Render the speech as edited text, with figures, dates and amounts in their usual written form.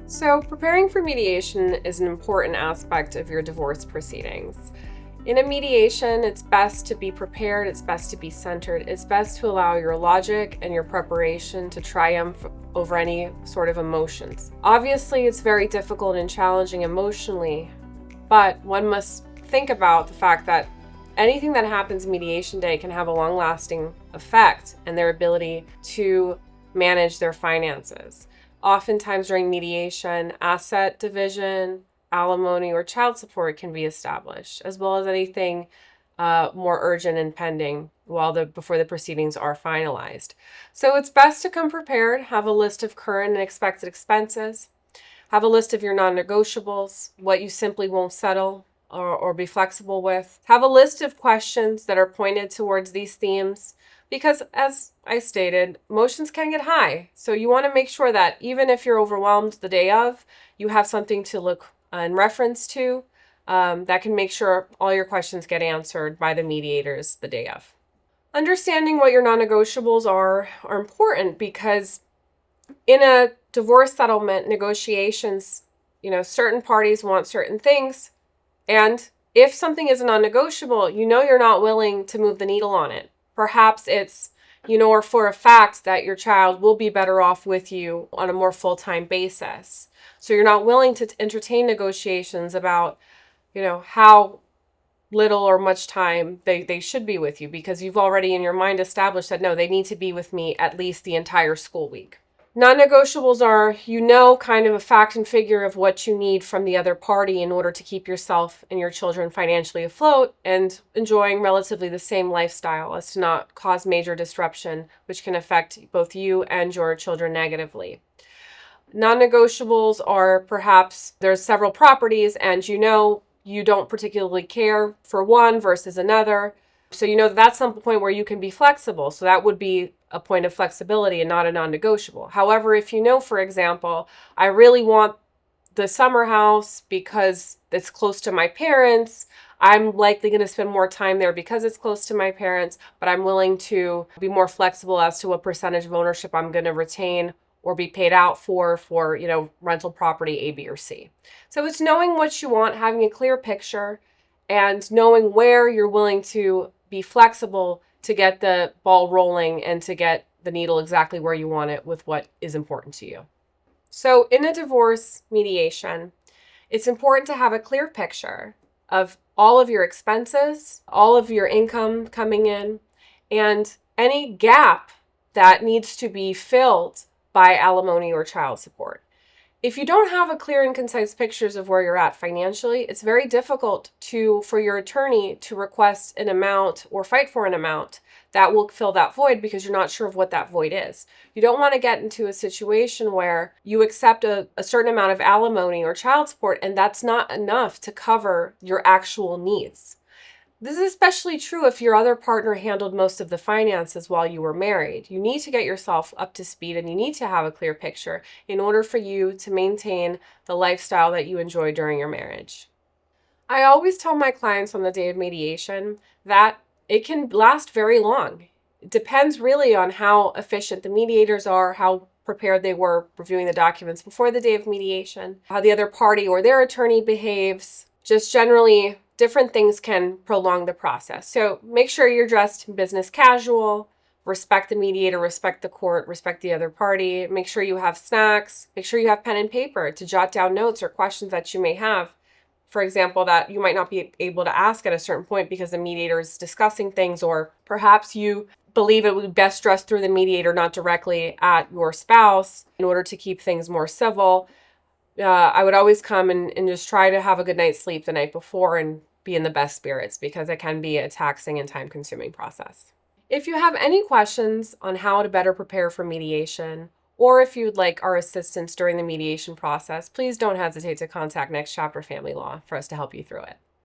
So, preparing for mediation is an important aspect of your divorce proceedings. In a mediation, it's best to be prepared, it's best to be centered, it's best to allow your logic and your preparation to triumph over any sort of emotions. Obviously, it's very difficult and challenging emotionally, but one must think about the fact that anything that happens mediation day can have a long-lasting effect in their ability to manage their finances. Oftentimes during mediation, asset division, alimony, or child support can be established, as well as anything more urgent and pending before the proceedings are finalized. So it's best to come prepared, have a list of current and expected expenses, have a list of your non-negotiables, what you simply won't settle or be flexible with. Have a list of questions that are pointed towards these themes because, as I stated, emotions can get high. So you want to make sure that even if you're overwhelmed the day of, you have something to look in reference to that can make sure all your questions get answered by the mediators the day of. Understanding what your non-negotiables are important because in a divorce settlement negotiations, certain parties want certain things. And if something is a non-negotiable, you're not willing to move the needle on it. Perhaps it's, or for a fact that your child will be better off with you on a more full-time basis. So you're not willing to entertain negotiations about, how little or much time they should be with you because you've already in your mind established that, no, they need to be with me at least the entire school week. Non-negotiables are, kind of a fact and figure of what you need from the other party in order to keep yourself and your children financially afloat and enjoying relatively the same lifestyle as to not cause major disruption, which can affect both you and your children negatively. Non-negotiables are perhaps there's several properties and you don't particularly care for one versus another. So that's some point where you can be flexible. So that would be a point of flexibility and not a non-negotiable. However, if for example, I really want the summer house because it's close to my parents, I'm likely going to spend more time there because it's close to my parents, but I'm willing to be more flexible as to what percentage of ownership I'm going to retain or be paid out for rental property A, B, or C. So it's knowing what you want, having a clear picture, and knowing where you're willing to be flexible to get the ball rolling and to get the needle exactly where you want it with what is important to you. So in a divorce mediation, it's important to have a clear picture of all of your expenses, all of your income coming in, and any gap that needs to be filled by alimony or child support. If you don't have a clear and concise pictures of where you're at financially, it's very difficult for your attorney to request an amount or fight for an amount that will fill that void because you're not sure of what that void is. You don't want to get into a situation where you accept a certain amount of alimony or child support and that's not enough to cover your actual needs. This is especially true if your other partner handled most of the finances while you were married. You need to get yourself up to speed and you need to have a clear picture in order for you to maintain the lifestyle that you enjoy during your marriage. I always tell my clients on the day of mediation that it can last very long. It depends really on how efficient the mediators are, how prepared they were reviewing the documents before the day of mediation, how the other party or their attorney behaves. Just generally, different things can prolong the process. So make sure you're dressed business casual, respect the mediator, respect the court, respect the other party. Make sure you have snacks. Make sure you have pen and paper to jot down notes or questions that you may have. For example, that you might not be able to ask at a certain point because the mediator is discussing things, or perhaps you believe it would be best dressed through the mediator, not directly at your spouse in order to keep things more civil. I would always come and just try to have a good night's sleep the night before and be in the best spirits because it can be a taxing and time-consuming process. If you have any questions on how to better prepare for mediation, or if you'd like our assistance during the mediation process, please don't hesitate to contact Next Chapter Family Law for us to help you through it.